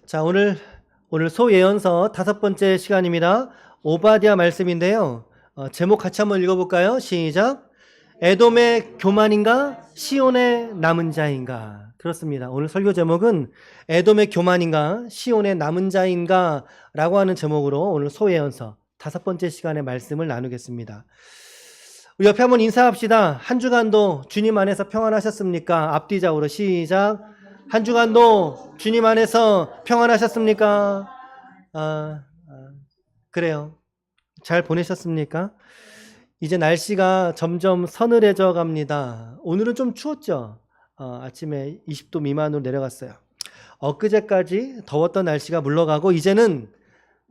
자, 오늘 소예언서 5번째 시간입니다. 오바댜 말씀인데요. 제목 같이 한번 읽어볼까요? 시작. 에돔의 교만인가? 시온의 남은 자인가? 그렇습니다. 오늘 설교 제목은 에돔의 교만인가? 시온의 남은 자인가? 라고 하는 제목으로 오늘 소예언서 5번째 시간의 말씀을 나누겠습니다. 우리 옆에 한번 인사합시다. 한 주간도 주님 안에서 평안하셨습니까? 앞뒤자우로 시작. 한 주간도 주님 안에서 평안하셨습니까? 그래요. 잘 보내셨습니까? 이제 날씨가 점점 서늘해져 갑니다. 오늘은 좀 추웠죠? 아침에 20도 미만으로 내려갔어요. 엊그제까지 더웠던 날씨가 물러가고 이제는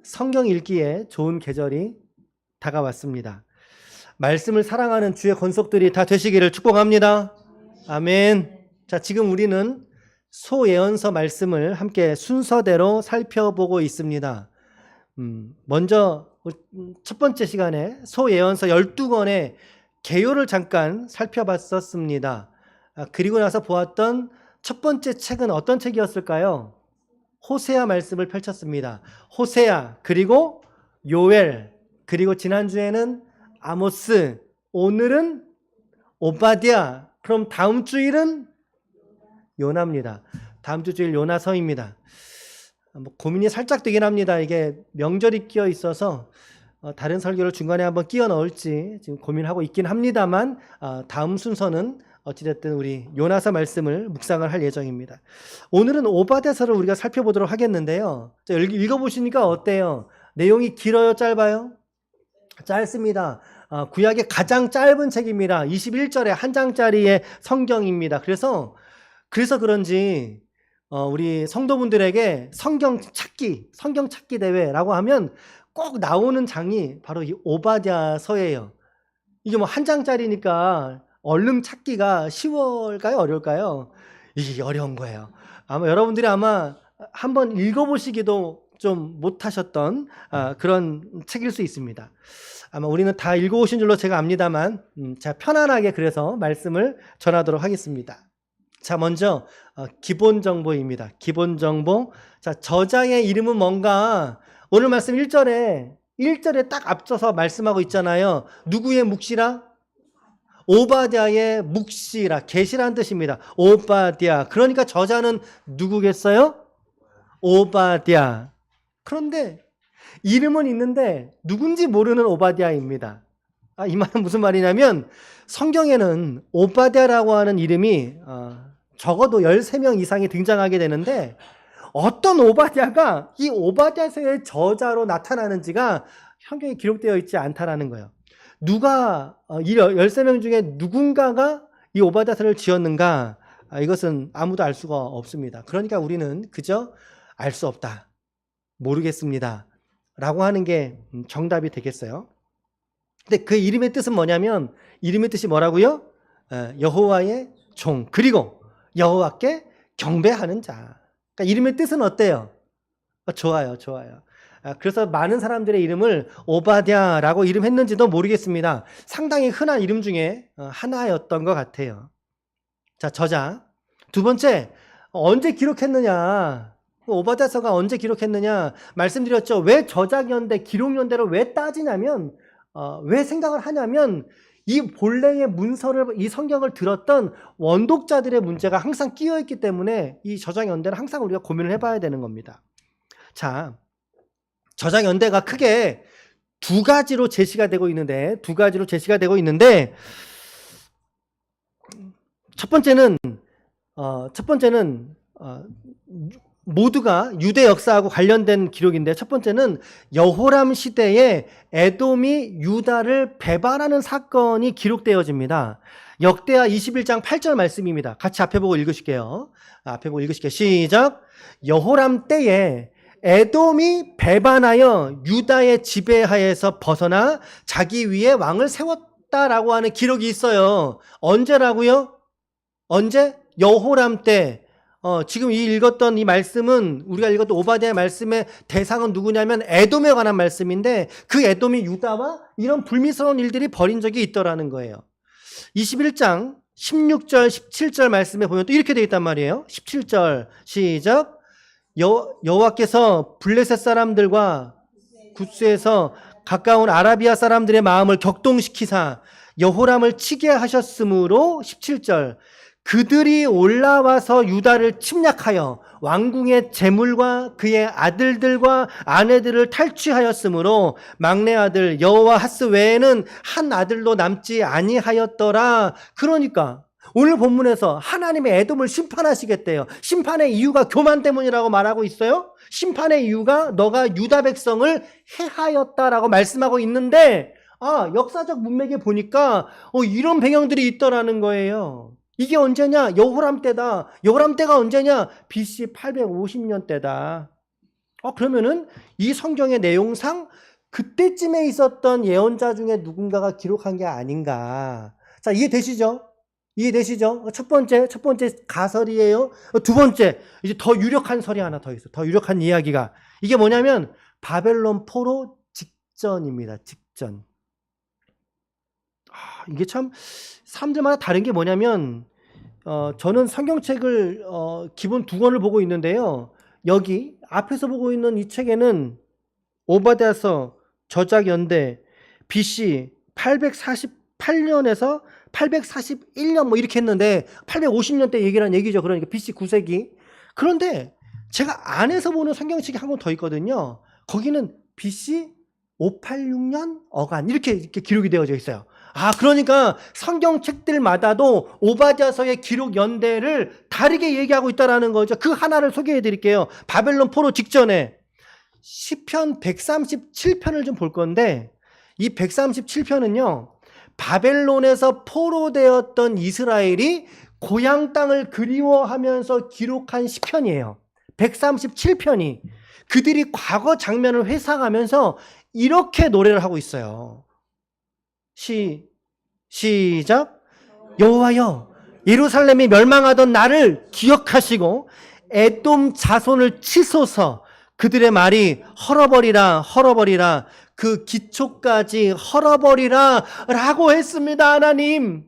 성경 읽기에 좋은 계절이 다가왔습니다. 말씀을 사랑하는 주의 권속들이 다 되시기를 축복합니다. 아멘. 자, 지금 우리는 소예언서 말씀을 함께 순서대로 살펴보고 있습니다. 먼저 첫 번째 시간에 소예언서 12권의 개요를 잠깐 살펴봤었습니다. 그리고 나서 보았던 첫 번째 책은 어떤 책이었을까요? 호세아 말씀을 펼쳤습니다. 호세아, 그리고 요엘, 그리고 지난주에는 아모스, 오늘은 오바댜, 그럼 다음 주일은 요나입니다. 다음 주일 요나서입니다. 고민이 살짝 되긴 합니다. 이게 명절이 끼어 있어서 다른 설교를 중간에 한번 끼워 넣을지 지금 고민하고 있긴 합니다만 다음 순서는 어찌됐든 우리 요나서 말씀을 묵상을 할 예정입니다. 오늘은 오바댜서를 우리가 살펴보도록 하겠는데요. 읽어보시니까 어때요? 내용이 길어요? 짧아요? 짧습니다. 구약의 가장 짧은 책입니다. 21절에 한 장짜리의 성경입니다. 그래서 그런지 우리 성도분들에게 성경 찾기 대회라고 하면 꼭 나오는 장이 바로 이 오바댜서예요. 이게 뭐 한 장짜리니까 얼른 찾기가 쉬울까요? 어려울까요? 이게 어려운 거예요. 아마 여러분들이 한번 읽어보시기도 좀 못하셨던 그런 책일 수 있습니다. 아마 우리는 다 읽어오신 줄로 제가 압니다만 자, 편안하게 그래서 말씀을 전하도록 하겠습니다. 자, 먼저 기본 정보입니다. 기본 정보. 자, 저자의 이름은 뭔가 오늘 말씀 1절에 딱 앞서서 말씀하고 있잖아요. 누구의 묵시라? 오바댜의 묵시라. 계시라는 뜻입니다. 오바댜. 그러니까 저자는 누구겠어요? 오바댜. 그런데 이름은 있는데 누군지 모르는 오바댜입니다. 이 말은 무슨 말이냐면 성경에는 오바댜라고 하는 이름이 적어도 13명 이상이 등장하게 되는데 어떤 오바댜가 이 오바댜서의 저자로 나타나는지가 성경에 기록되어 있지 않다라는 거예요. 누가 이 13명 중에 누군가가 이 오바댜서를 지었는가? 이것은 아무도 알 수가 없습니다. 그러니까 우리는 그저 알 수 없다, 모르겠습니다 라고 하는 게 정답이 되겠어요. 근데 그 이름의 뜻은 뭐냐면 이름의 뜻이 뭐라고요? 여호와의 종, 그리고 여호와께 경배하는 자. 그러니까 이름의 뜻은 어때요? 좋아요. 그래서 많은 사람들의 이름을 오바댜라고 이름했는지도 모르겠습니다. 상당히 흔한 이름 중에 하나였던 것 같아요. 자, 저자. 두 번째, 언제 기록했느냐? 오바댜서가 언제 기록했느냐? 말씀드렸죠. 왜 저작연대, 기록연대를 왜 따지냐면 왜 생각을 하냐면 이 본래의 문서를, 이 성경을 들었던 원독자들의 문제가 항상 끼어있기 때문에 이 저작연대는 항상 우리가 고민을 해봐야 되는 겁니다. 자, 저작연대가 크게 두 가지로 제시가 되고 있는데 첫 번째는 모두가 유대 역사하고 관련된 기록인데 첫 번째는 여호람 시대에 에돔이 유다를 배반하는 사건이 기록되어집니다. 역대하 21장 8절 말씀입니다. 같이 앞에 보고 읽으실게요. 시작. 여호람 때에 에돔이 배반하여 유다의 지배하에서 벗어나 자기 위에 왕을 세웠다라고 하는 기록이 있어요. 언제라고요? 언제? 여호람 때. 지금 읽었던 이 말씀은 우리가 읽었던 오바댜의 말씀의 대상은 누구냐면 에돔에 관한 말씀인데 그 에돔이 유다와 이런 불미스러운 일들이 벌인 적이 있더라는 거예요. 21장 16절 17절 말씀에 보면 또 이렇게 되어 있단 말이에요. 17절 시작. 여호와께서 블레셋 사람들과 굿스에서 가까운 아라비아 사람들의 마음을 격동시키사 여호람을 치게 하셨으므로 17절 그들이 올라와서 유다를 침략하여 왕궁의 재물과 그의 아들들과 아내들을 탈취하였으므로 막내 아들 여호와하스 외에는 한 아들도 남지 아니하였더라. 그러니까 오늘 본문에서 하나님의 에돔을 심판하시겠대요. 심판의 이유가 교만 때문이라고 말하고 있어요. 심판의 이유가 너가 유다 백성을 해하였다라고 말씀하고 있는데 역사적 문맥에 보니까 이런 배경들이 있더라는 거예요. 이게 언제냐? 여호람 때다. 여호람 때가 언제냐? BC 850년 때다. 그러면은 이 성경의 내용상 그때쯤에 있었던 예언자 중에 누군가가 기록한 게 아닌가. 자, 이해되시죠? 이해되시죠? 첫 번째 가설이에요. 두 번째, 이제 더 유력한 설이 하나 더 있어. 더 유력한 이야기가. 이게 뭐냐면 바벨론 포로 직전입니다. 직전. 이게 참 사람들마다 다른 게 뭐냐면 저는 성경책을 기본 두 권을 보고 있는데요. 여기 앞에서 보고 있는 이 책에는 오바댜서 저작 연대 BC 848년에서 841년 뭐 이렇게 했는데 850년대 얘기란 얘기죠. 그러니까 BC 9세기. 그런데 제가 안에서 보는 성경책이 한 권 더 있거든요. 거기는 BC 586년 어간 이렇게 기록이 되어져 있어요. 그러니까 성경책들마다도 오바댜서의 기록 연대를 다르게 얘기하고 있다는 거죠. 그 하나를 소개해 드릴게요. 바벨론 포로 직전에 시편 137편을 좀 볼 건데 이 137편은요. 바벨론에서 포로되었던 이스라엘이 고향 땅을 그리워하면서 기록한 시편이에요. 137편이 그들이 과거 장면을 회상하면서 이렇게 노래를 하고 있어요. 시작. 여호와여 예루살렘이 멸망하던 날을 기억하시고 에돔 자손을 치소서. 그들의 말이 헐어버리라 그 기초까지 헐어버리라 라고 했습니다. 하나님.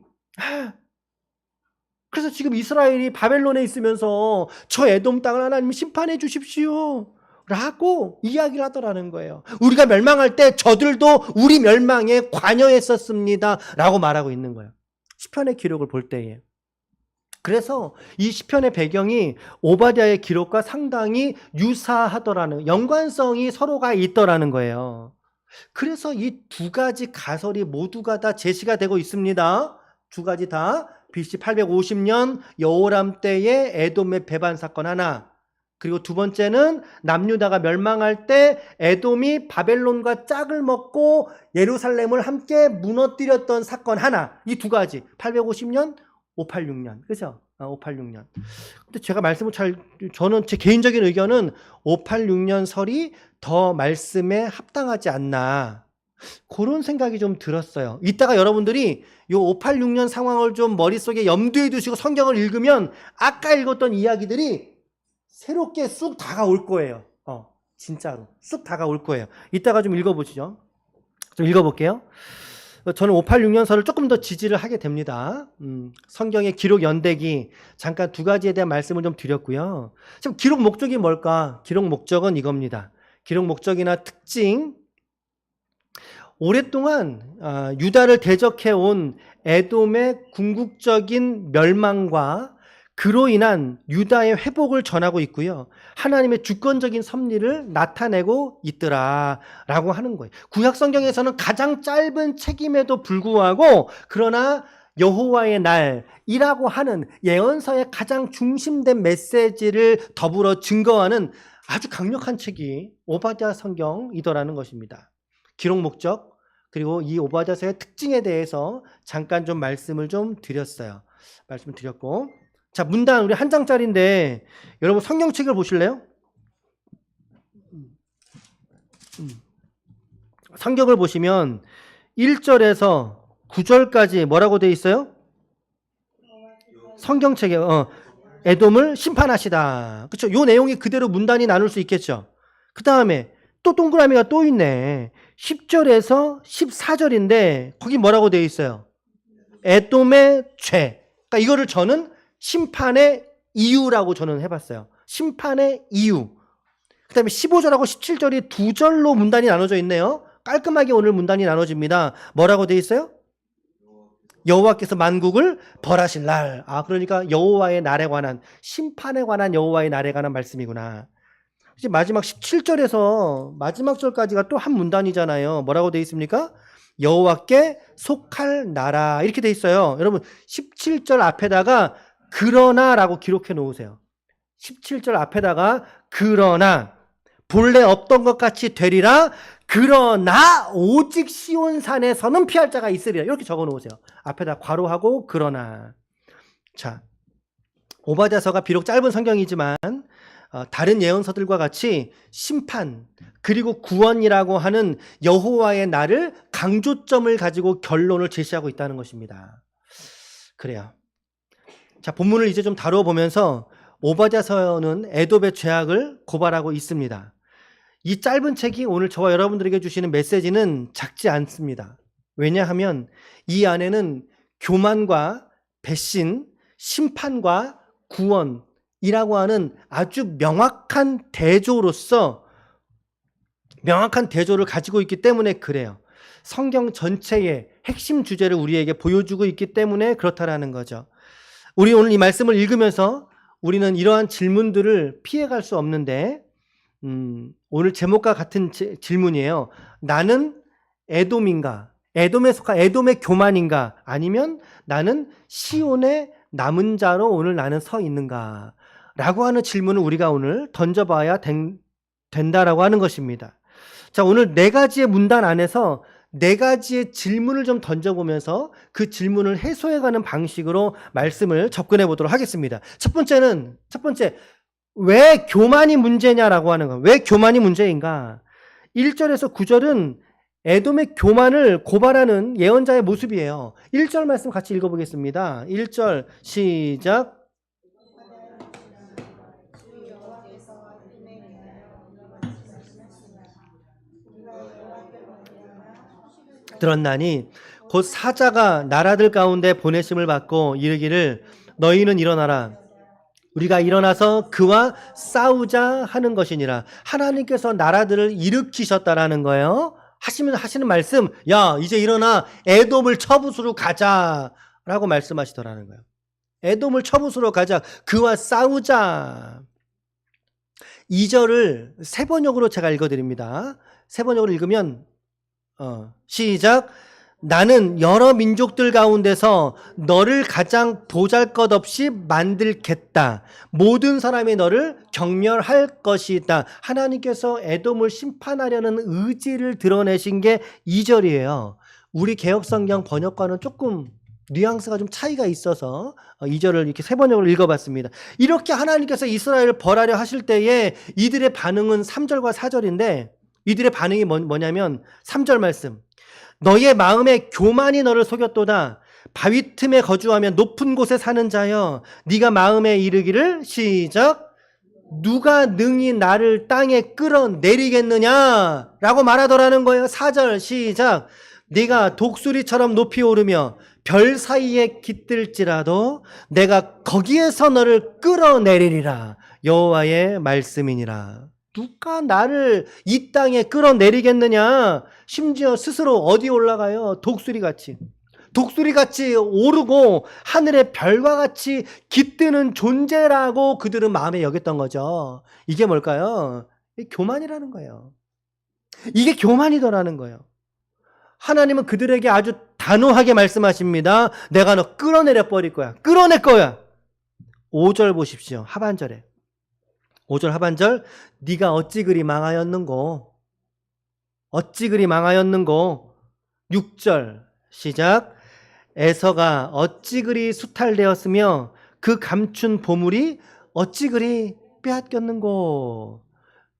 그래서 지금 이스라엘이 바벨론에 있으면서 저 에돔 땅을 하나님 심판해 주십시오 라고 이야기를 하더라는 거예요. 우리가 멸망할 때 저들도 우리 멸망에 관여했었습니다 라고 말하고 있는 거예요. 시편의 기록을 볼 때에. 그래서 이 시편의 배경이 오바댜의 기록과 상당히 유사하더라는, 연관성이 서로가 있더라는 거예요. 그래서 이 두 가지 가설이 모두가 다 제시가 되고 있습니다. 두 가지 다 BC 850년 여호람 때의 에돔의 배반 사건 하나, 그리고 두 번째는 남유다가 멸망할 때 에돔이 바벨론과 짝을 먹고 예루살렘을 함께 무너뜨렸던 사건 하나. 이 두 가지. 850년, 586년. 그죠? 586년. 근데 제가 저는 제 개인적인 의견은 586년 설이 더 말씀에 합당하지 않나. 그런 생각이 좀 들었어요. 이따가 여러분들이 이 586년 상황을 좀 머릿속에 염두에 두시고 성경을 읽으면 아까 읽었던 이야기들이 새롭게 쑥 다가올 거예요. 진짜로 쑥 다가올 거예요. 이따가 좀 읽어보시죠. 좀 읽어볼게요. 저는 586년서를 조금 더 지지를 하게 됩니다. 성경의 기록 연대기 잠깐 두 가지에 대한 말씀을 좀 드렸고요. 지금 기록 목적이 뭘까? 기록 목적은 이겁니다. 기록 목적이나 특징. 오랫동안 유다를 대적해온 에돔의 궁극적인 멸망과 그로 인한 유다의 회복을 전하고 있고요. 하나님의 주권적인 섭리를 나타내고 있더라라고 하는 거예요. 구약 성경에서는 가장 짧은 책임에도 불구하고 그러나 여호와의 날이라고 하는 예언서의 가장 중심된 메시지를 더불어 증거하는 아주 강력한 책이 오바댜 성경이더라는 것입니다. 기록 목적 그리고 이 오바댜서의 특징에 대해서 잠깐 좀 말씀을 좀 드렸어요. 말씀을 드렸고, 자, 문단 우리 한 장짜리인데 여러분 성경책을 보실래요? 성경을 보시면 1절에서 9절까지 뭐라고 되어 있어요? 성경책에 에돔을 심판하시다. 그렇죠? 요 내용이 그대로 문단이 나눌 수 있겠죠. 그 다음에 또 동그라미가 또 있네. 10절에서 14절인데 거기 뭐라고 되어 있어요? 에돔의 죄. 그러니까 이거를 저는 심판의 이유라고 저는 해봤어요. 심판의 이유. 그 다음에 15절하고 17절이 두 절로 문단이 나눠져 있네요. 깔끔하게 오늘 문단이 나눠집니다. 뭐라고 돼 있어요? 여호와께서 만국을 벌하실 날. 그러니까 여호와의 날에 관한, 심판에 관한 여호와의 날에 관한 말씀이구나. 이제 마지막 17절에서 마지막 절까지가 또 한 문단이잖아요. 뭐라고 돼 있습니까? 여호와께 속할 나라. 이렇게 돼 있어요. 여러분 17절 앞에다가 그러나라고 기록해 놓으세요. 17절 앞에다가 그러나 본래 없던 것 같이 되리라. 그러나 오직 시온산에서는 피할 자가 있으리라. 이렇게 적어 놓으세요. 앞에다 괄호하고 그러나. 자, 오바댜서가 비록 짧은 성경이지만 다른 예언서들과 같이 심판 그리고 구원이라고 하는 여호와의 날을 강조점을 가지고 결론을 제시하고 있다는 것입니다. 그래요. 자, 본문을 이제 좀 다뤄보면서 오바댜서는 에돔의 죄악을 고발하고 있습니다. 이 짧은 책이 오늘 저와 여러분들에게 주시는 메시지는 작지 않습니다. 왜냐하면 이 안에는 교만과 배신, 심판과 구원이라고 하는 아주 명확한 대조로서 명확한 대조를 가지고 있기 때문에 그래요. 성경 전체의 핵심 주제를 우리에게 보여주고 있기 때문에 그렇다라는 거죠. 우리 오늘 이 말씀을 읽으면서 우리는 이러한 질문들을 피해갈 수 없는데 오늘 제목과 같은 질문이에요. 나는 에돔인가? 에돔에 속한 에돔의 교만인가? 아니면 나는 시온의 남은 자로 오늘 나는 서 있는가? 라고 하는 질문을 우리가 오늘 던져봐야 된다라고 하는 것입니다. 자, 오늘 네 가지의 문단 안에서 네 가지의 질문을 좀 던져보면서 그 질문을 해소해가는 방식으로 말씀을 접근해 보도록 하겠습니다. 첫 번째, 왜 교만이 문제냐라고 하는 거. 왜 교만이 문제인가? 1절에서 9절은 에돔의 교만을 고발하는 예언자의 모습이에요. 1절 말씀 같이 읽어보겠습니다. 1절 시작. 들었나니 곧 사자가 나라들 가운데 보내심을 받고 이르기를 너희는 일어나라. 우리가 일어나서 그와 싸우자 하는 것이니라. 하나님께서 나라들을 일으키셨다라는 거예요. 하시는 말씀, 야 이제 일어나 에돔을 쳐부수러 가자라고 말씀하시더라는 거예요. 에돔을 쳐부수러 가자. 그와 싸우자. 2절을 세 번역으로 제가 읽어드립니다. 세 번역으로 읽으면 시작. 나는 여러 민족들 가운데서 너를 가장 보잘것없이 만들겠다. 모든 사람이 너를 경멸할 것이다. 하나님께서 에돔을 심판하려는 의지를 드러내신 게 2절이에요. 우리 개혁성경 번역과는 조금 뉘앙스가 좀 차이가 있어서 2절을 이렇게 세 번역으로 읽어봤습니다. 이렇게 하나님께서 이스라엘을 벌하려 하실 때에 이들의 반응은 3절과 4절인데 이들의 반응이 뭐냐면 3절 말씀. 너의 마음에 교만이 너를 속였도다. 바위 틈에 거주하며 높은 곳에 사는 자여 네가 마음에 이르기를 시작. 누가 능히 나를 땅에 끌어내리겠느냐 라고 말하더라는 거예요. 4절 시작. 네가 독수리처럼 높이 오르며 별 사이에 깃들지라도 내가 거기에서 너를 끌어내리리라. 여호와의 말씀이니라. 누가 나를 이 땅에 끌어내리겠느냐. 심지어 스스로 어디 올라가요? 독수리같이 오르고 하늘의 별과 같이 깃드는 존재라고 그들은 마음에 여겼던 거죠. 이게 뭘까요? 이게 교만이라는 거예요. 이게 교만이더라는 거예요. 하나님은 그들에게 아주 단호하게 말씀하십니다. 내가 너 끌어내려 버릴 거야. 끌어낼 거야. 5절 보십시오. 하반절에. 5절 하반절. 네가 어찌 그리 망하였는고. 어찌 그리 망하였는고. 6절 시작. 에서가 어찌 그리 수탈되었으며 그 감춘 보물이 어찌 그리 빼앗겼는고.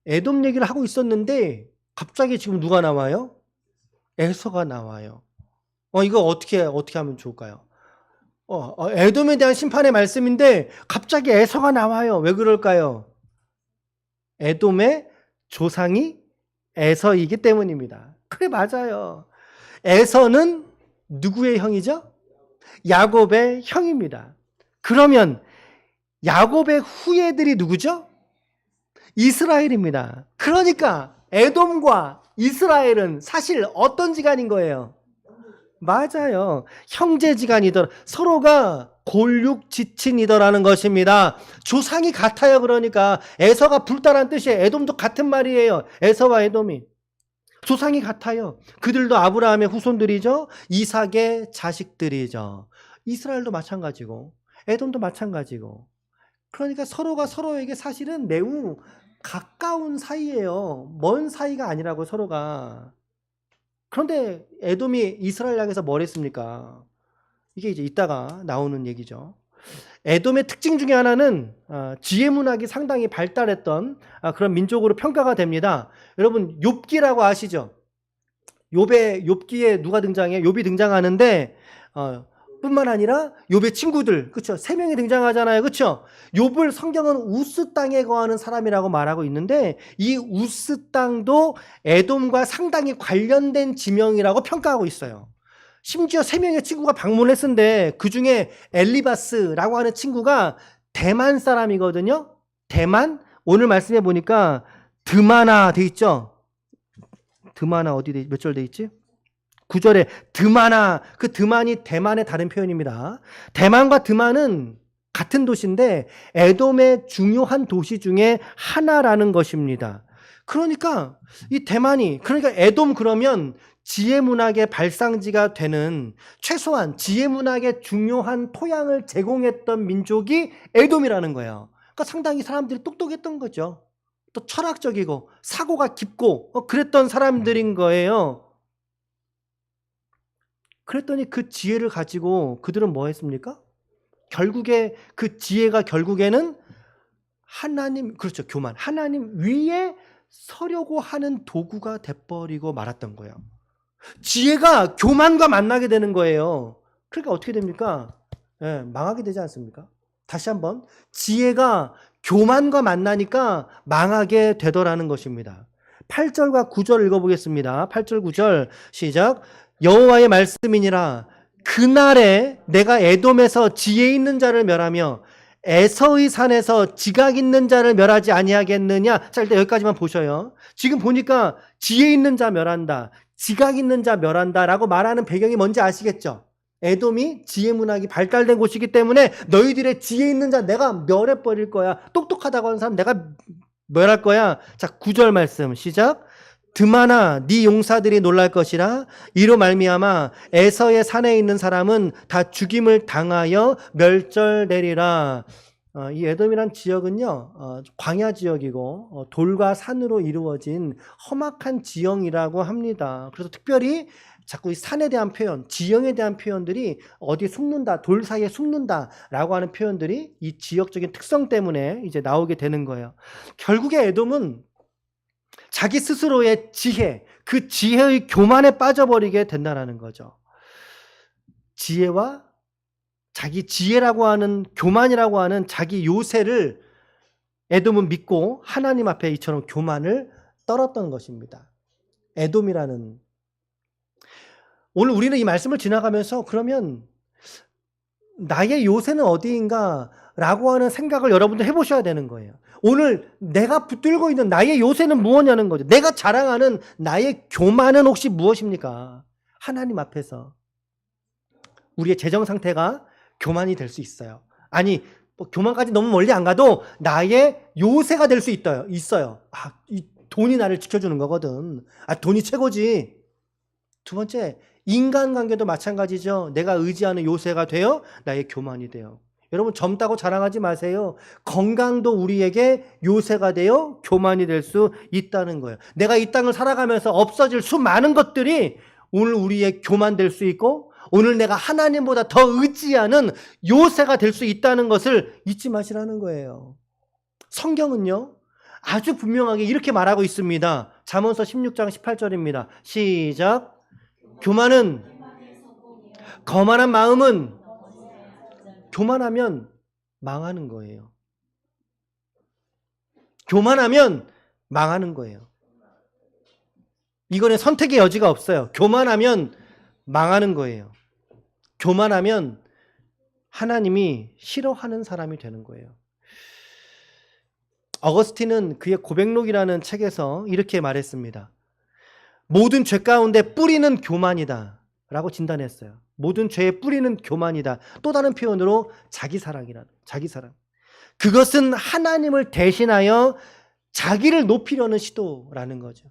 에돔 얘기를 하고 있었는데 갑자기 지금 누가 나와요? 에서가 나와요. 이거 어떻게 하면 좋을까요? 에돔에 대한 심판의 말씀인데 갑자기 에서가 나와요. 왜 그럴까요? 에돔의 조상이 에서이기 때문입니다. 그래, 맞아요. 에서는 누구의 형이죠? 야곱의 형입니다. 그러면 야곱의 후예들이 누구죠? 이스라엘입니다. 그러니까 에돔과 이스라엘은 사실 어떤 지간인 거예요? 맞아요. 형제지간이더라. 서로가 골육지친이더라는 것입니다. 조상이 같아요. 그러니까 에서가 불다란 뜻이에요. 에돔도 같은 말이에요. 에서와 에돔이. 조상이 같아요. 그들도 아브라함의 후손들이죠. 이삭의 자식들이죠. 이스라엘도 마찬가지고 에돔도 마찬가지고. 그러니까 서로가 서로에게 사실은 매우 가까운 사이예요. 먼 사이가 아니라고 서로가. 그런데 에돔이 이스라엘 향해서 뭘 했습니까? 이게 이제 이따가 나오는 얘기죠. 에돔의 특징 중에 하나는 지혜 문학이 상당히 발달했던 그런 민족으로 평가가 됩니다. 여러분 욥기라고 아시죠? 욥기에 누가 등장해요? 욥이 등장하는데 뿐만 아니라 욥의 친구들, 그렇죠? 세 명이 등장하잖아요, 그렇죠? 욥을 성경은 우스 땅에 거하는 사람이라고 말하고 있는데 이 우스 땅도 에돔과 상당히 관련된 지명이라고 평가하고 있어요. 심지어 세 명의 친구가 방문했는데 그 중에 엘리바스라고 하는 친구가 대만 사람이거든요. 대만 오늘 말씀해 보니까 드마나 돼 있죠. 드마나 어디 몇 절 돼 있지? 9절에 드마나, 그 드만이 대만의 다른 표현입니다. 대만과 드만은 같은 도시인데 에돔의 중요한 도시 중에 하나라는 것입니다. 그러니까 이 대만이, 그러니까 에돔 그러면 지혜 문학의 발상지가 되는 최소한 지혜 문학의 중요한 토양을 제공했던 민족이 에돔이라는 거예요. 그러니까 상당히 사람들이 똑똑했던 거죠. 또 철학적이고 사고가 깊고 그랬던 사람들인 거예요. 그랬더니 그 지혜를 가지고 그들은 뭐 했습니까? 결국에 그 지혜가 결국에는 하나님, 그렇죠, 교만, 하나님 위에 서려고 하는 도구가 돼버리고 말았던 거예요. 지혜가 교만과 만나게 되는 거예요. 그러니까 어떻게 됩니까? 망하게 되지 않습니까? 다시 한번, 지혜가 교만과 만나니까 망하게 되더라는 것입니다. 8절과 9절 읽어보겠습니다. 8절 9절 시작. 여호와의 말씀이니라. 그날에 내가 에돔에서 지혜 있는 자를 멸하며 에서의 산에서 지각 있는 자를 멸하지 아니하겠느냐. 자, 일단 여기까지만 보셔요. 지금 보니까 지혜 있는 자 멸한다, 지각 있는 자 멸한다 라고 말하는 배경이 뭔지 아시겠죠? 에돔이 지혜 문학이 발달된 곳이기 때문에 너희들의 지혜 있는 자 내가 멸해버릴 거야. 똑똑하다고 하는 사람 내가 멸할 거야. 자, 9절 말씀 시작. 드마나 네 용사들이 놀랄 것이라. 이로 말미암아 에서의 산에 있는 사람은 다 죽임을 당하여 멸절되리라. 이 에돔이란 지역은요, 광야 지역이고 돌과 산으로 이루어진 험악한 지형이라고 합니다. 그래서 특별히 자꾸 이 산에 대한 표현, 지형에 대한 표현들이 어디에 숨는다, 돌 사이에 숨는다라고 하는 표현들이 이 지역적인 특성 때문에 이제 나오게 되는 거예요. 결국에 에돔은 자기 스스로의 지혜, 그 지혜의 교만에 빠져버리게 된다는 거죠. 지혜와 자기 지혜라고 하는, 교만이라고 하는 자기 요새를 에돔은 믿고 하나님 앞에 이처럼 교만을 떨었던 것입니다. 에돔이라는. 오늘 우리는 이 말씀을 지나가면서 그러면 나의 요새는 어디인가 라고 하는 생각을 여러분들 해보셔야 되는 거예요. 오늘 내가 붙들고 있는 나의 요새는 무엇냐는 거죠. 내가 자랑하는 나의 교만은 혹시 무엇입니까? 하나님 앞에서 우리의 재정 상태가 교만이 될 수 있어요. 아니, 뭐 교만까지 너무 멀리 안 가도 나의 요새가 될 수 있어요. 이 돈이 나를 지켜주는 거거든. 돈이 최고지. 두 번째, 인간관계도 마찬가지죠. 내가 의지하는 요새가 되어 나의 교만이 돼요. 여러분, 젊다고 자랑하지 마세요. 건강도 우리에게 요새가 되어 교만이 될 수 있다는 거예요. 내가 이 땅을 살아가면서 없어질 수많은 것들이 오늘 우리의 교만 될 수 있고 오늘 내가 하나님보다 더 의지하는 요새가 될 수 있다는 것을 잊지 마시라는 거예요. 성경은요, 아주 분명하게 이렇게 말하고 있습니다. 잠언서 16장 18절입니다. 시작. 교만은, 거만한 마음은, 교만하면 망하는 거예요. 교만하면 망하는 거예요. 이거는 선택의 여지가 없어요. 교만하면 망하는 거예요. 교만하면 하나님이 싫어하는 사람이 되는 거예요. 어거스틴은 그의 고백록이라는 책에서 이렇게 말했습니다. 모든 죄 가운데 뿌리는 교만이다 라고 진단했어요. 모든 죄의 뿌리는 교만이다. 또 다른 표현으로 자기사랑이라는, 자기사랑. 그것은 하나님을 대신하여 자기를 높이려는 시도라는 거죠.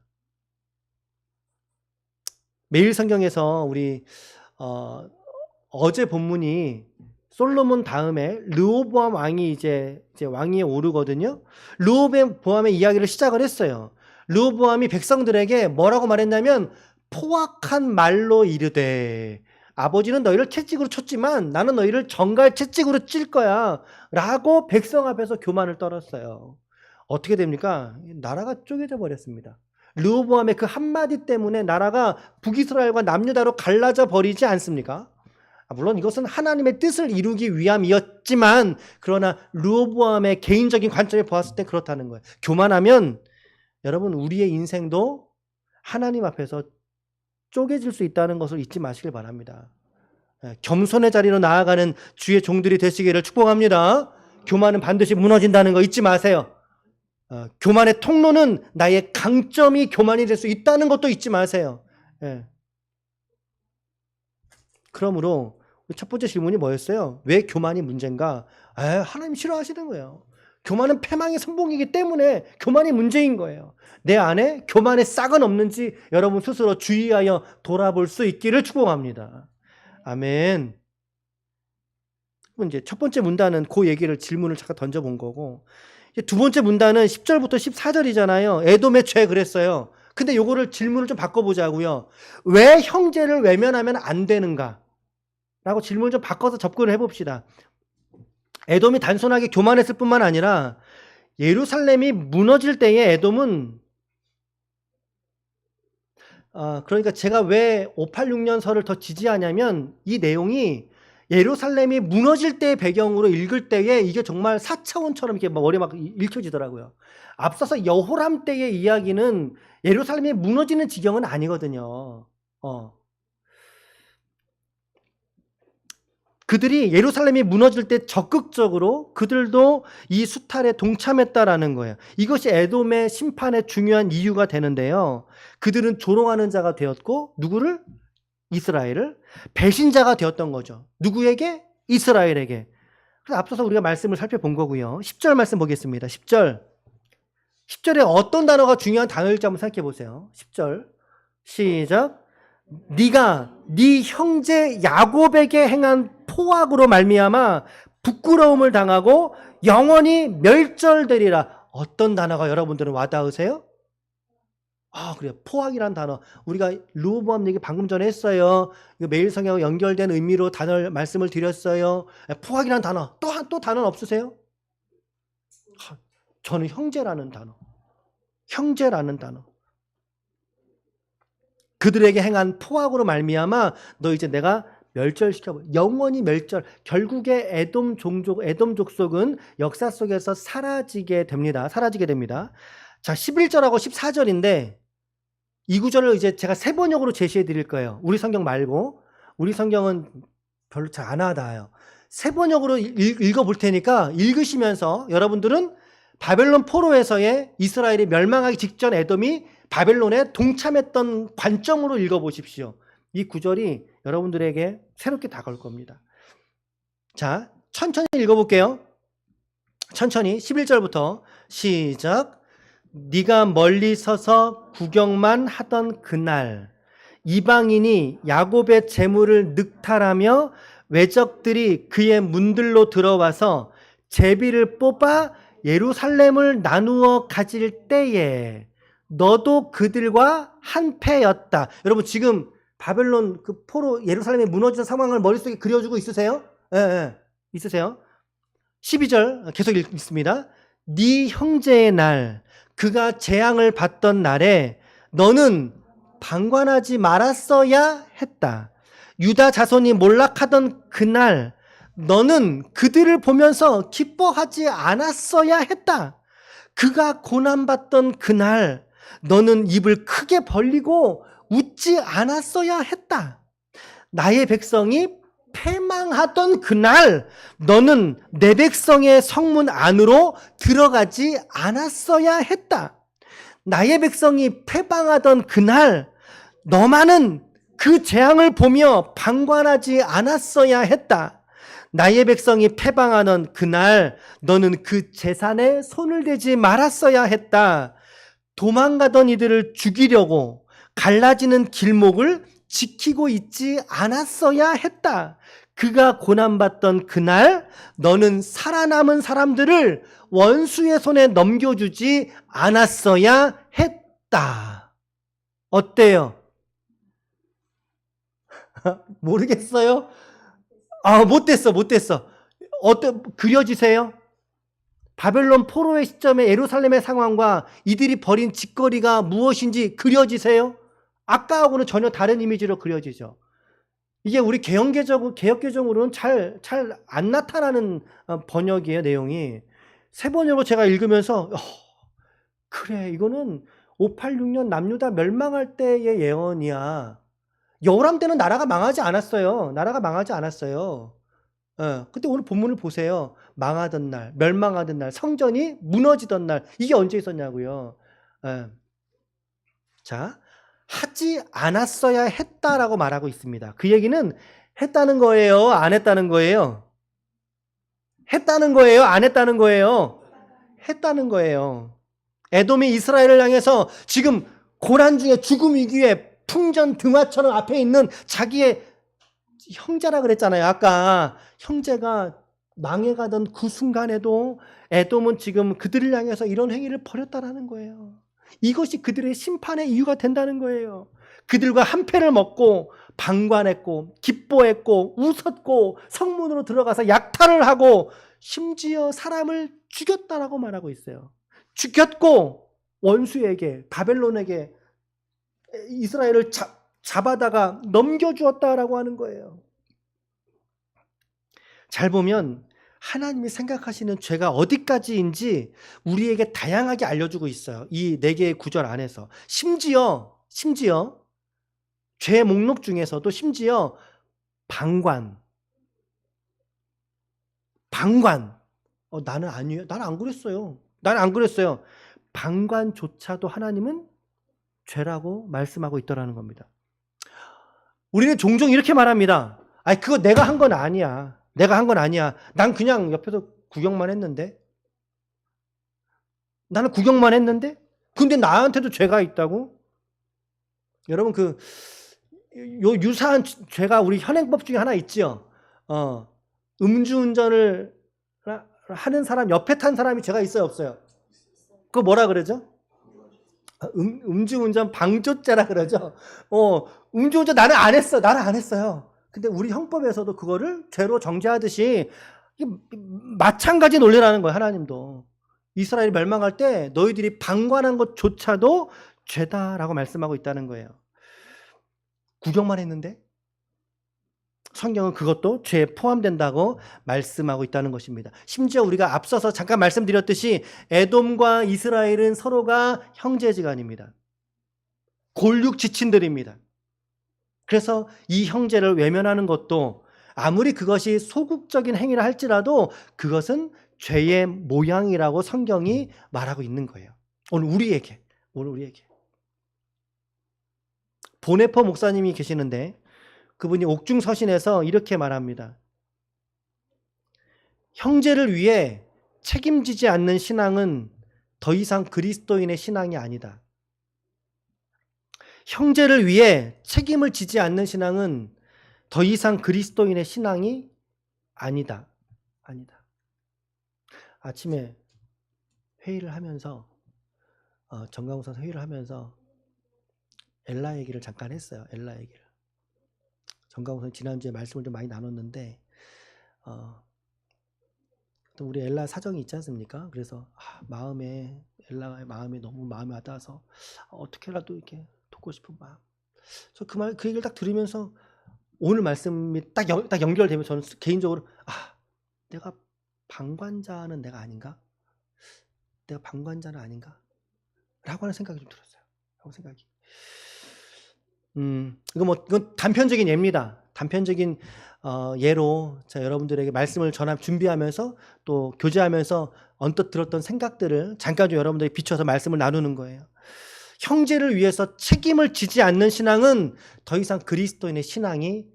매일 성경에서 우리 어제 본문이 솔로몬 다음에 르호보암 왕이 이제 왕위에 오르거든요. 르호보암의 이야기를 시작을 했어요. 르호보암이 백성들에게 뭐라고 말했냐면 포악한 말로 이르되 아버지는 너희를 채찍으로 쳤지만 나는 너희를 정갈 채찍으로 찔 거야 라고 백성 앞에서 교만을 떨었어요. 어떻게 됩니까? 나라가 쪼개져 버렸습니다. 르호보암의 그 한마디 때문에 나라가 북이스라엘과 남유다로 갈라져 버리지 않습니까? 물론 이것은 하나님의 뜻을 이루기 위함이었지만 그러나 르호보암의 개인적인 관점에 보았을 때 그렇다는 거예요. 교만하면 여러분 우리의 인생도 하나님 앞에서 쪼개질 수 있다는 것을 잊지 마시길 바랍니다. 겸손의 자리로 나아가는 주의 종들이 되시기를 축복합니다. 교만은 반드시 무너진다는 거 잊지 마세요. 교만의 통로는 나의 강점이 교만이 될 수 있다는 것도 잊지 마세요. 그러므로 첫 번째 질문이 뭐였어요? 왜 교만이 문제인가? 하나님 싫어하시는 거예요. 교만은 패망의 선봉이기 때문에 교만이 문제인 거예요. 내 안에 교만의 싹은 없는지 여러분 스스로 주의하여 돌아볼 수 있기를 축복합니다. 아멘. 이제 첫 번째 문단은 그 얘기를 질문을 잠깐 던져본 거고, 이제 두 번째 문단은 10절부터 14절이잖아요. 에돔의 죄 그랬어요. 근데 요거를 질문을 좀 바꿔보자고요. 왜 형제를 외면하면 안 되는가? 라고 질문을 좀 바꿔서 접근을 해봅시다. 에돔이 단순하게 교만했을 뿐만 아니라 예루살렘이 무너질 때에 에돔은 그러니까 제가 왜 586년서를 더 지지하냐면 이 내용이 예루살렘이 무너질 때의 배경으로 읽을 때에 이게 정말 4차원처럼 이렇게 머리에 막 읽혀지더라고요. 앞서서 여호람 때의 이야기는 예루살렘이 무너지는 지경은 아니거든요. 그들이 예루살렘이 무너질 때 적극적으로 그들도 이 수탈에 동참했다라는 거예요. 이것이 에돔의 심판의 중요한 이유가 되는데요. 그들은 조롱하는 자가 되었고 누구를? 이스라엘을 배신자가 되었던 거죠. 누구에게? 이스라엘에게. 그래서 앞서서 우리가 말씀을 살펴본 거고요. 10절 말씀 보겠습니다. 10절에 어떤 단어가 중요한 단어일지 한번 생각해 보세요. 10절 시작. 네가 네 형제 야곱에게 행한 포악으로 말미암아 부끄러움을 당하고 영원히 멸절되리라. 어떤 단어가 여러분들은 와닿으세요? 그래요. 포악이란 단어. 우리가 르호보암 얘기 방금 전에 했어요. 매일 성경과 연결된 의미로 단어를 말씀을 드렸어요. 포악이란 단어. 또 단어는 없으세요? 저는 형제라는 단어. 형제라는 단어. 그들에게 행한 포악으로 말미암아 너 이제 내가 멸절시켜, 영원히 멸절. 결국에 에돔 족속은 역사 속에서 사라지게 됩니다. 자, 11절하고 14절인데 이 구절을 이제 제가 세 번역으로 제시해 드릴 거예요. 우리 성경 말고. 우리 성경은 별로 잘 안 와닿아요. 세 번역으로 읽어 볼 테니까 읽으시면서 여러분들은 바벨론 포로에서의 이스라엘이 멸망하기 직전 에돔이 바벨론에 동참했던 관점으로 읽어보십시오. 이 구절이 여러분들에게 새롭게 다가올 겁니다. 자, 천천히 읽어볼게요. 천천히 11절부터 시작. 네가 멀리 서서 구경만 하던 그날 이방인이 야곱의 재물을 늑탈하며 외적들이 그의 문들로 들어와서 제비를 뽑아 예루살렘을 나누어 가질 때에 너도 그들과 한패였다. 여러분 지금 바벨론 그 포로 예루살렘이 무너지는 상황을 머릿속에 그려주고 있으세요? 네, 있으세요? 12절 계속 읽습니다. 네 형제의 날 그가 재앙을 받던 날에 너는 방관하지 말았어야 했다. 유다 자손이 몰락하던 그날 너는 그들을 보면서 기뻐하지 않았어야 했다. 그가 고난받던 그날 너는 입을 크게 벌리고 웃지 않았어야 했다. 나의 백성이 패망하던 그날 너는 내 백성의 성문 안으로 들어가지 않았어야 했다. 나의 백성이 패망하던 그날 너만은 그 재앙을 보며 방관하지 않았어야 했다. 나의 백성이 패방하던 그날 너는 그 재산에 손을 대지 말았어야 했다. 도망가던 이들을 죽이려고 갈라지는 길목을 지키고 있지 않았어야 했다. 그가 고난받던 그날 너는 살아남은 사람들을 원수의 손에 넘겨주지 않았어야 했다. 어때요? 모르겠어요? 못됐어. 그려지세요? 바벨론 포로의 시점에 예루살렘의 상황과 이들이 벌인 짓거리가 무엇인지 그려지세요? 아까하고는 전혀 다른 이미지로 그려지죠. 이게 우리 개역개정으로는 잘 안 나타나는 번역이에요, 내용이. 세 번역으로 제가 읽으면서, 그래, 이거는 586년 남유다 멸망할 때의 예언이야. 여호람 때는 나라가 망하지 않았어요. 근데 오늘 본문을 보세요. 망하던 날, 멸망하던 날, 성전이 무너지던 날, 이게 언제 있었냐고요. 자, 하지 않았어야 했다라고 말하고 있습니다. 그 얘기는 했다는 거예요? 안 했다는 거예요? 했다는 거예요? 안 했다는 거예요? 했다는 거예요. 에돔이 이스라엘을 향해서 지금 고난 중에 죽음 위기에 풍전 등화처럼 앞에 있는 자기의 형제라 그랬잖아요. 아까 형제가 망해가던 그 순간에도 에돔은 지금 그들을 향해서 이런 행위를 벌였다라는 거예요. 이것이 그들의 심판의 이유가 된다는 거예요. 그들과 한패를 먹고 방관했고 기뻐했고 웃었고 성문으로 들어가서 약탈을 하고 심지어 사람을 죽였다라고 말하고 있어요. 죽였고 원수에게 바벨론에게 이스라엘을 잡아다가 넘겨주었다라고 하는 거예요. 잘 보면 하나님이 생각하시는 죄가 어디까지인지 우리에게 다양하게 알려주고 있어요. 이 4개의 구절 안에서. 심지어 죄 목록 중에서도 심지어 방관. 나는 아니에요. 나는 안 그랬어요. 방관조차도 하나님은 죄라고 말씀하고 있더라는 겁니다. 우리는 종종 이렇게 말합니다. 그거 내가 한 건 아니야. 난 그냥 옆에서 구경만 했는데. 나는 구경만 했는데? 근데 나한테도 죄가 있다고? 여러분, 요 유사한 죄가 우리 현행법 중에 하나 있죠. 음주운전을 하는 사람, 옆에 탄 사람이 죄가 있어요, 없어요? 그거 뭐라 그러죠? 음주운전 방조죄라 그러죠. 음주운전 나는 안 했어요. 근데 우리 형법에서도 그거를 죄로 정죄하듯이 마찬가지 논리라는 거예요. 하나님도 이스라엘이 멸망할 때 너희들이 방관한 것조차도 죄다라고 말씀하고 있다는 거예요. 구경만 했는데 성경은 그것도 죄에 포함된다고 말씀하고 있다는 것입니다. 심지어 우리가 앞서서 잠깐 말씀드렸듯이 에돔과 이스라엘은 서로가 형제지간입니다. 골육 지친들입니다. 그래서 이 형제를 외면하는 것도 아무리 그것이 소극적인 행위라 할지라도 그것은 죄의 모양이라고 성경이 말하고 있는 거예요. 오늘 우리에게. 보네퍼 목사님이 계시는데 그분이 옥중서신에서 이렇게 말합니다. 형제를 위해 책임지지 않는 신앙은 더 이상 그리스도인의 신앙이 아니다. 형제를 위해 책임을 지지 않는 신앙은 더 이상 그리스도인의 신앙이 아니다. 아침에 회의를 하면서 정강우선 회의를 하면서 엘라 얘기를 잠깐 했어요. 엘라 얘기를. 정강우선 지난주에 말씀을 좀 많이 나눴는데 우리 엘라 사정이 있지 않습니까? 그래서 엘라의 마음에 너무 마음이 와닿아서 어떻게라도 이렇게 돕고 싶은 마음. 그 얘기를 딱 들으면서 오늘 말씀이 딱 연결되면 저는 개인적으로 내가 방관자는 내가 아닌가? 내가 방관자는 아닌가? 라고 하는 생각이 좀 들었어요. 이건 단편적인 예입니다. 단편적인 예로 여러분들에게 말씀을 준비하면서 또 교제하면서 언뜻 들었던 생각들을 잠깐 좀 여러분들에게 비춰서 말씀을 나누는 거예요. 형제를 위해서 책임을 지지 않는 신앙은 더 이상 그리스도인의 신앙이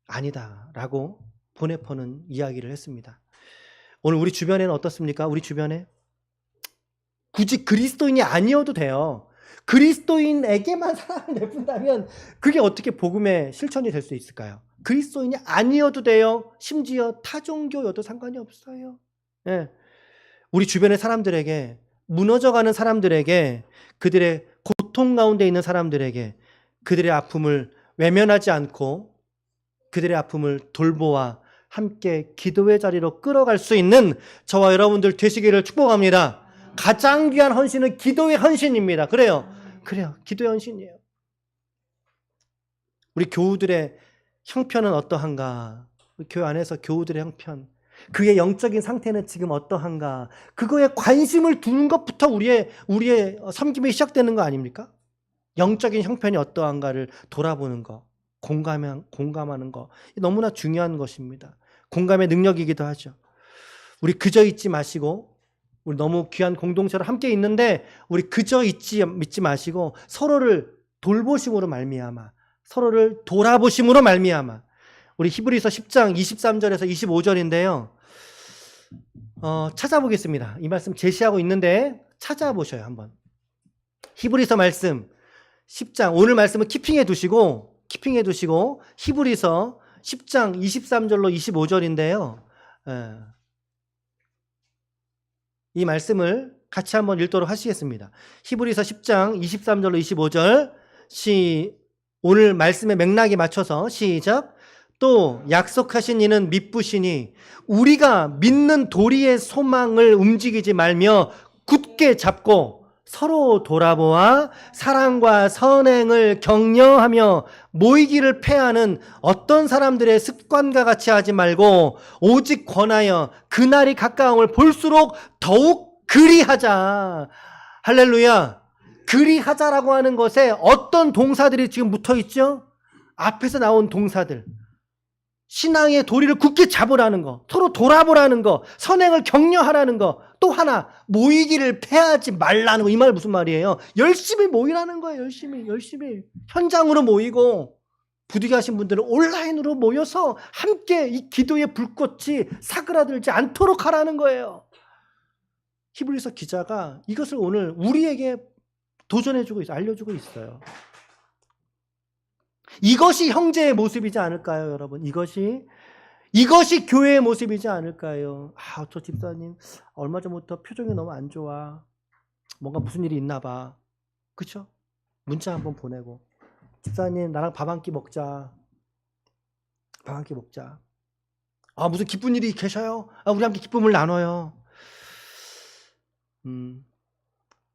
아니다라고 보네퍼는 이야기를 했습니다. 오늘 우리 주변에는 어떻습니까? 우리 주변에 굳이 그리스도인이 아니어도 돼요. 그리스도인에게만 사랑을 내푼다면 그게 어떻게 복음의 실천이 될 수 있을까요? 그리스도인이 아니어도 돼요. 심지어 타종교여도 상관이 없어요. 예. 우리 주변의 사람들에게, 무너져가는 사람들에게, 그들의 고통 가운데 있는 사람들에게 그들의 아픔을 외면하지 않고 그들의 아픔을 돌보아 함께 기도의 자리로 끌어갈 수 있는 저와 여러분들 되시기를 축복합니다. 가장 귀한 헌신은 기도의 헌신입니다. 그래요. 기도의 헌신이에요. 우리 교우들의 형편은 어떠한가? 우리 교회 안에서 교우들의 형편, 그의 영적인 상태는 지금 어떠한가? 그거에 관심을 두는 것부터 우리의 섬김이 시작되는 거 아닙니까? 영적인 형편이 어떠한가를 돌아보는 거, 공감하는 거, 너무나 중요한 것입니다. 공감의 능력이기도 하죠. 우리 그저 잊지 마시고, 우리 너무 귀한 공동체로 함께 있는데 우리 그저 믿지 마시고 서로를 돌보심으로 말미암아, 서로를 돌아보심으로 말미암아, 우리 히브리서 10장 23절에서 25절인데요. 찾아보겠습니다. 이 말씀 제시하고 있는데 찾아보셔요, 한번. 히브리서 말씀 10장, 오늘 말씀은 키핑해 두시고 히브리서 10장 23절로 25절인데요. 이 말씀을 같이 한번 읽도록 하시겠습니다. 히브리서 10장 23절로 25절 오늘 말씀의 맥락에 맞춰서 시작. 또 약속하신 이는 미쁘시니 우리가 믿는 도리의 소망을 움직이지 말며 굳게 잡고 서로 돌아보아 사랑과 선행을 격려하며 모이기를 패하는 어떤 사람들의 습관과 같이 하지 말고 오직 권하여 그날이 가까움을 볼수록 더욱 그리하자. 할렐루야. 그리하자라고 하는 것에 어떤 동사들이 지금 묻어 있죠? 앞에서 나온 동사들. 신앙의 도리를 굳게 잡으라는 거, 서로 돌아보라는 거, 선행을 격려하라는 거, 또 하나 모이기를 패하지 말라는 거. 이 말 무슨 말이에요? 열심히 모이라는 거예요. 열심히 현장으로 모이고, 부득이하신 분들은 온라인으로 모여서 함께 이 기도의 불꽃이 사그라들지 않도록 하라는 거예요. 히브리서 기자가 이것을 오늘 우리에게 도전해주고 있어요. 알려주고 있어요. 이것이 형제의 모습이지 않을까요, 여러분? 이것이 교회의 모습이지 않을까요? 저 집사님 얼마 전부터 표정이 너무 안 좋아. 뭔가 무슨 일이 있나 봐. 그렇죠? 문자 한번 보내고, 집사님 나랑 밥 한 끼 먹자. 무슨 기쁜 일이 계셔요? 우리 함께 기쁨을 나눠요.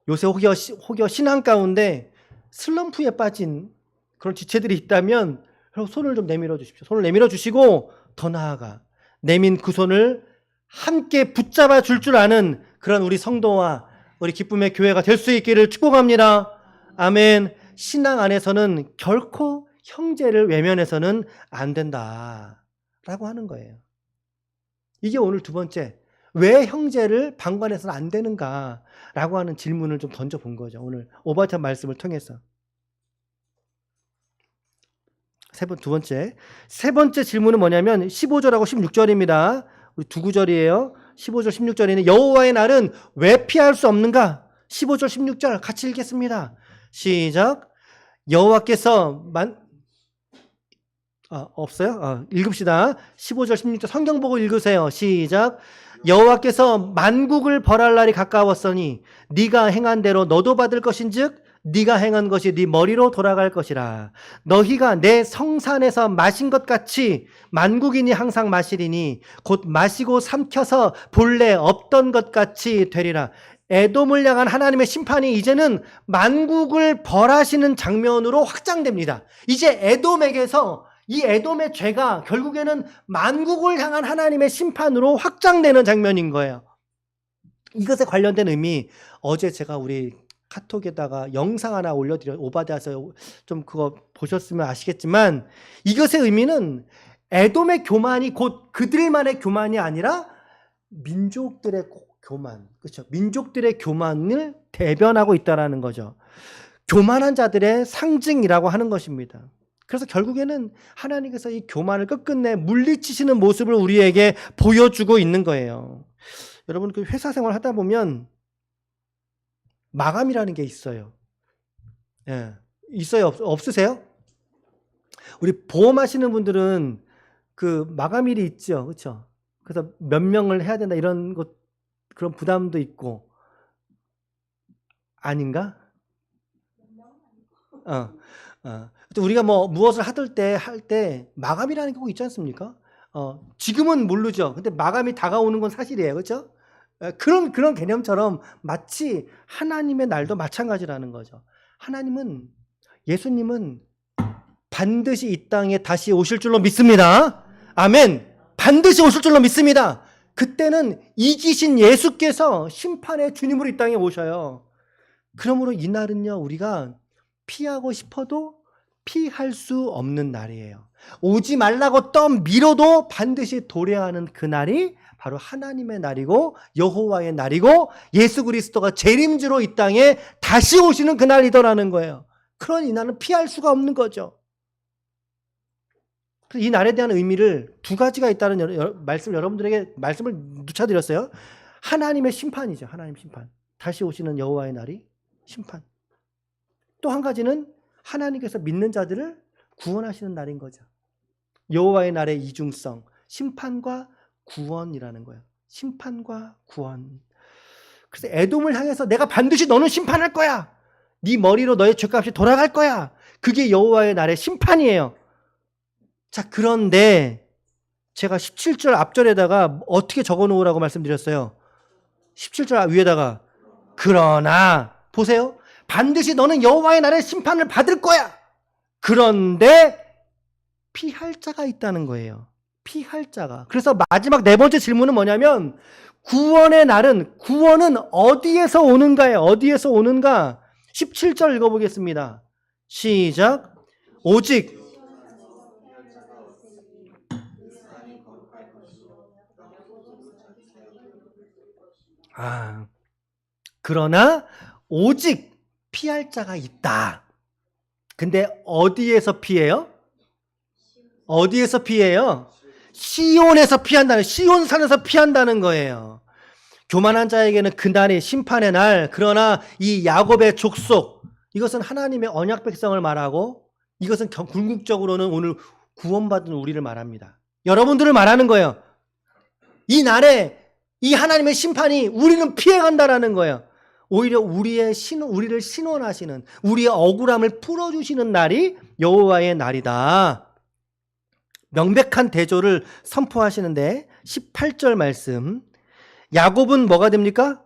요새 혹여 신앙 가운데 슬럼프에 빠진 그런 지체들이 있다면 손을 좀 내밀어 주십시오. 손을 내밀어 주시고 더 나아가 내민 그 손을 함께 붙잡아 줄 아는 그런 우리 성도와 우리 기쁨의 교회가 될 수 있기를 축복합니다. 아멘. 신앙 안에서는 결코 형제를 외면해서는 안 된다라고 하는 거예요. 이게 오늘 두 번째, 왜 형제를 방관해서는 안 되는가라고 하는 질문을 좀 던져본 거죠. 오늘 오바찬 말씀을 통해서. 세 번째 질문은 뭐냐면 15절하고 16절입니다. 우리 두 구절이에요. 15절 16절에는 여호와의 날은 왜 피할 수 없는가? 15절 16절 같이 읽겠습니다. 시작. 여호와께서 없어요? 읽읍시다. 15절 16절 성경 보고 읽으세요. 시작. 여호와께서 만국을 벌할 날이 가까웠으니 네가 행한 대로 너도 받을 것인즉 네가 행한 것이 네 머리로 돌아갈 것이라. 너희가 내 성산에서 마신 것 같이 만국인이 항상 마시리니 곧 마시고 삼켜서 본래 없던 것 같이 되리라. 에돔을 향한 하나님의 심판이 이제는 만국을 벌하시는 장면으로 확장됩니다. 이제 에돔에게서 이 에돔의 죄가 결국에는 만국을 향한 하나님의 심판으로 확장되는 장면인 거예요. 이것에 관련된 의미, 어제 제가 우리 카톡에다가 영상 하나 올려드려, 오바댜서 좀 그거 보셨으면 아시겠지만, 이것의 의미는 에돔의 교만이 곧 그들만의 교만이 아니라 민족들의 교만, 그렇죠? 민족들의 교만을 대변하고 있다라는 거죠. 교만한 자들의 상징이라고 하는 것입니다. 그래서 결국에는 하나님께서 이 교만을 끝끝내 물리치시는 모습을 우리에게 보여주고 있는 거예요. 여러분, 그 회사 생활 하다 보면 마감이라는 게 있어요. 예. 있어요? 없으세요? 우리 보험하시는 분들은 그 마감일이 있죠. 그렇죠? 그래서 몇 명을 해야 된다 이런 것, 그런 부담도 있고. 아닌가? 어. 또 우리가 뭐 무엇을 할 때 마감이라는 게 꼭 있지 않습니까? 지금은 모르죠. 근데 마감이 다가오는 건 사실이에요. 그렇죠? 그런 개념처럼 마치 하나님의 날도 마찬가지라는 거죠. 예수님은 반드시 이 땅에 다시 오실 줄로 믿습니다. 아멘. 반드시 오실 줄로 믿습니다. 그때는 이기신 예수께서 심판의 주님으로 이 땅에 오셔요. 그러므로 이 날은요, 우리가 피하고 싶어도 피할 수 없는 날이에요. 오지 말라고 떠밀어도 반드시 도래야 하는 그 날이 바로 하나님의 날이고 여호와의 날이고 예수 그리스도가 재림주로 이 땅에 다시 오시는 그 날이더라는 거예요. 그런 이 날은 피할 수가 없는 거죠. 이 날에 대한 의미를 두 가지가 있다는 말씀을 여러분들에게 말씀을 누차드렸어요. 하나님의 심판이죠. 하나님 심판. 다시 오시는 여호와의 날이 심판. 또 한 가지는 하나님께서 믿는 자들을 구원하시는 날인 거죠. 여호와의 날의 이중성, 심판과 구원이라는 거예요. 심판과 구원. 그래서 에돔을 향해서 내가 반드시 너는 심판할 거야. 네 머리로 너의 죄값이 돌아갈 거야. 그게 여호와의 날의 심판이에요. 자, 그런데 제가 17절 앞절에다가 어떻게 적어놓으라고 말씀드렸어요. 17절 위에다가 그러나 보세요. 반드시 너는 여호와의 날에 심판을 받을 거야. 그런데 피할 자가 있다는 거예요. 피할 자가. 그래서 마지막 네 번째 질문은 뭐냐면 구원의 날은, 구원은 어디에서 오는가요? 어디에서 오는가? 17절 읽어보겠습니다. 시작. 오직 그러나 오직 피할 자가 있다. 근데 어디에서 피해요? 어디에서 피해요? 시온에서 피한다는, 시온산에서 피한다는 거예요. 교만한 자에게는 그날이 심판의 날. 그러나 이 야곱의 족속, 이것은 하나님의 언약 백성을 말하고 이것은 궁극적으로는 오늘 구원받은 우리를 말합니다. 여러분들을 말하는 거예요. 이 날에 이 하나님의 심판이 우리는 피해간다라는 거예요. 오히려 우리를 신원하시는, 우리의 억울함을 풀어주시는 날이 여호와의 날이다. 명백한 대조를 선포하시는데 18절 말씀. 야곱은 뭐가 됩니까?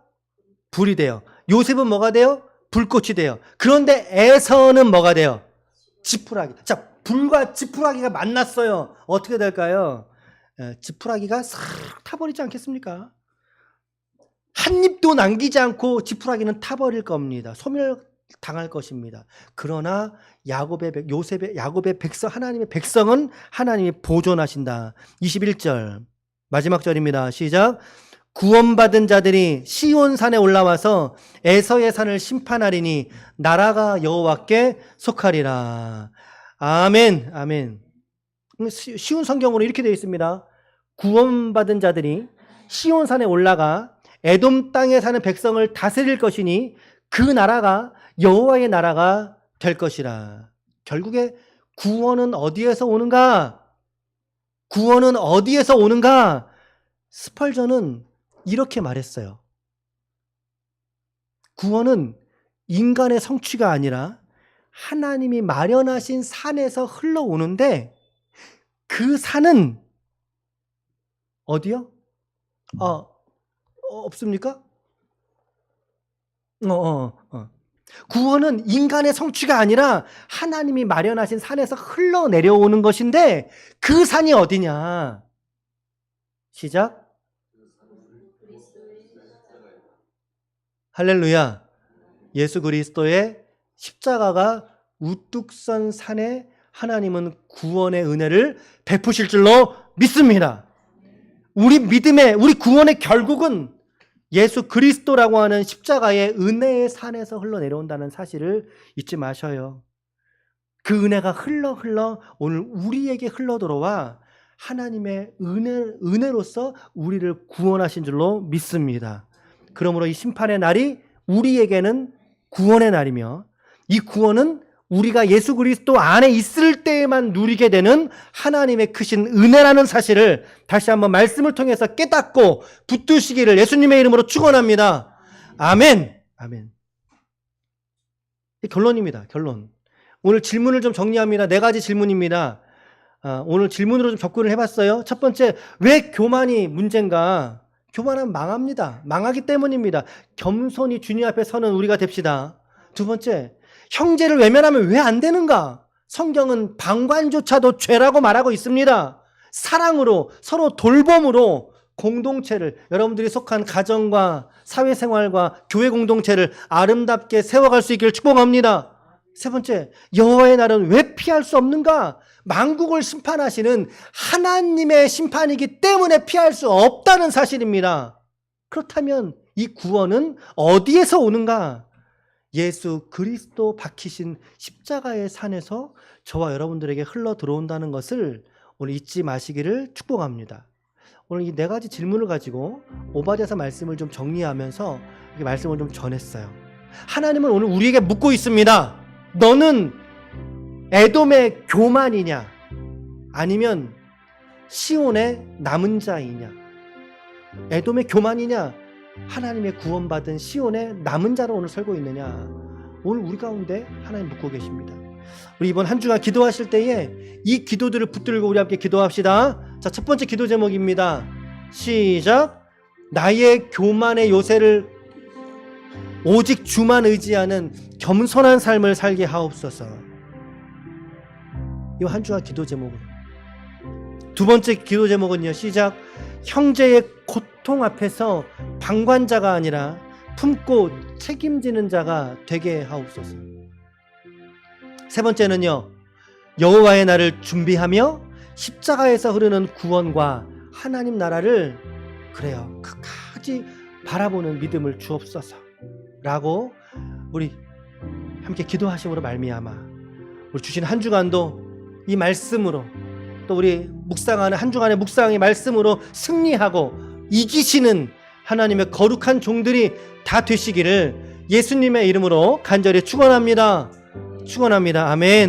불이 돼요. 요셉은 뭐가 돼요? 불꽃이 돼요. 그런데 에서는 뭐가 돼요? 지푸라기. 자, 불과 지푸라기가 만났어요. 어떻게 될까요? 지푸라기가 싹 타버리지 않겠습니까? 한 입도 남기지 않고 지푸라기는 타버릴 겁니다. 소멸당할 것입니다. 그러나 야곱의 백성, 하나님의 백성은 하나님이 보존하신다. 21절 마지막 절입니다. 시작. 구원받은 자들이 시온산에 올라와서 에서의 산을 심판하리니 나라가 여호와께 속하리라. 아멘. 아멘. 쉬운 성경으로 이렇게 되어 있습니다. 구원받은 자들이 시온산에 올라가 에돔 땅에 사는 백성을 다스릴 것이니 그 나라가 여호와의 나라가 될 것이라. 결국에 구원은 어디에서 오는가? 구원은 어디에서 오는가? 스펄전은 이렇게 말했어요. 구원은 인간의 성취가 아니라 하나님이 마련하신 산에서 흘러오는데 그 산은 어디요? 없습니까? 구원은 인간의 성취가 아니라 하나님이 마련하신 산에서 흘러내려오는 것인데 그 산이 어디냐? 시작. 할렐루야. 예수 그리스도의 십자가가 우뚝 선 산에 하나님은 구원의 은혜를 베푸실 줄로 믿습니다. 우리 믿음의, 우리 구원의 결국은 예수 그리스도라고 하는 십자가의 은혜의 산에서 흘러내려온다는 사실을 잊지 마셔요. 그 은혜가 흘러 오늘 우리에게 흘러 들어와 하나님의 은혜로서 우리를 구원하신 줄로 믿습니다. 그러므로 이 심판의 날이 우리에게는 구원의 날이며, 이 구원은 우리가 예수 그리스도 안에 있을 때에만 누리게 되는 하나님의 크신 은혜라는 사실을 다시 한번 말씀을 통해서 깨닫고 붙드시기를 예수님의 이름으로 축원합니다. 아멘. 아멘. 결론입니다. 결론. 오늘 질문을 좀 정리합니다. 4가지 질문입니다. 오늘 질문으로 좀 접근을 해봤어요. 첫 번째, 왜 교만이 문제인가? 교만하면 망합니다. 망하기 때문입니다. 겸손히 주님 앞에 서는 우리가 됩시다. 두 번째, 형제를 외면하면 왜 안 되는가? 성경은 방관조차도 죄라고 말하고 있습니다. 사랑으로, 서로 돌봄으로 공동체를, 여러분들이 속한 가정과 사회생활과 교회 공동체를 아름답게 세워갈 수 있기를 축복합니다. 세 번째, 여호와의 날은 왜 피할 수 없는가? 만국을 심판하시는 하나님의 심판이기 때문에 피할 수 없다는 사실입니다. 그렇다면 이 구원은 어디에서 오는가? 예수 그리스도 박히신 십자가의 산에서 저와 여러분들에게 흘러 들어온다는 것을 오늘 잊지 마시기를 축복합니다. 오늘 이 4가지 질문을 가지고 오바댜서 말씀을 좀 정리하면서 이 말씀을 좀 전했어요. 하나님은 오늘 우리에게 묻고 있습니다. 너는 에돔의 교만이냐? 아니면 시온의 남은 자이냐? 에돔의 교만이냐? 하나님의 구원받은 시온의 남은 자로 오늘 살고 있느냐? 오늘 우리 가운데 하나님 묻고 계십니다. 우리 이번 한 주간 기도하실 때에 이 기도들을 붙들고 우리 함께 기도합시다. 자, 첫 번째 기도 제목입니다. 시작. 나의 교만의 요새를 오직 주만 의지하는 겸손한 삶을 살게 하옵소서. 이 한 주간 기도 제목으로. 두 번째 기도 제목은요. 시작. 형제의 고통 앞에서 방관자가 아니라 품고 책임지는 자가 되게 하옵소서. 세 번째는요. 여호와의 날을 준비하며 십자가에서 흐르는 구원과 하나님 나라를 그래요. 끝까지 바라보는 믿음을 주옵소서. 라고 우리 함께 기도하심으로 말미암아 우리 주신 한 주간도 이 말씀으로 또 우리 묵상하는 한 주간의 묵상의 말씀으로 승리하고 이기시는 하나님의 거룩한 종들이 다 되시기를 예수님의 이름으로 간절히 축원합니다. 축원합니다. 아멘.